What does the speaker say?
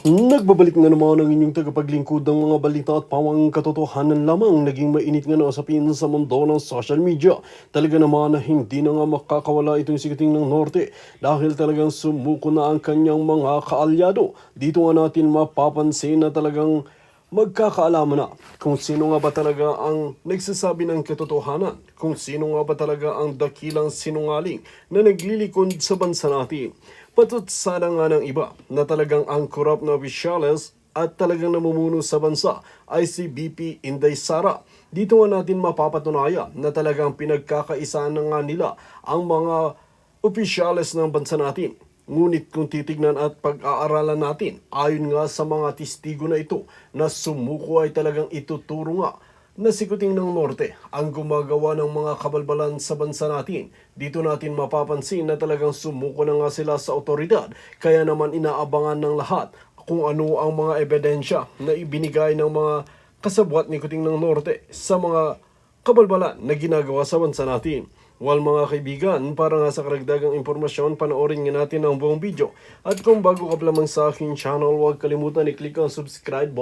Nagbabalik na naman ang inyong tagapaglingkod ng mga balita at pawang katotohanan lamang. Naging mainit nga na usapin sa mundo ng social media. Talaga naman na hindi na nga makakawala itong sigating ng Norte dahil talagang sumuko na ang kanyang mga kaalyado. Dito nga natin mapapansin na talagang magkakaalaman na kung sino nga ba talaga ang nagsasabi ng katotohanan, kung sino nga ba talaga ang dakilang sinungaling na naglilikod sa bansa natin. Patot sana nga ng iba na talagang ang korap na opisyales at talagang namumuno sa bansa ay si BP Inday Sara. Dito nga natin mapapatunayan na talagang pinagkakaisaan na nga nila ang mga opisyales ng bansa natin. Ngunit kung titignan at pag-aaralan natin, ayon nga sa mga testigo na ito, na sumuko ay talagang ituturo nga na sikuting ng Norte ang gumagawa ng mga kabalbalan sa bansa natin. Dito natin mapapansin na talagang sumuko na nga sila sa otoridad, kaya naman inaabangan ng lahat kung ano ang mga ebidensya na ibinigay ng mga kasabwat ni Kuting ng Norte sa mga kabalbalan na ginagawa sa bansa natin. Well mga kaibigan, para nga sa karagdagang impormasyon, panoorin nga natin ang buong video. At kung bago ka pa lamang sa aking channel, huwag kalimutan i-click ang subscribe button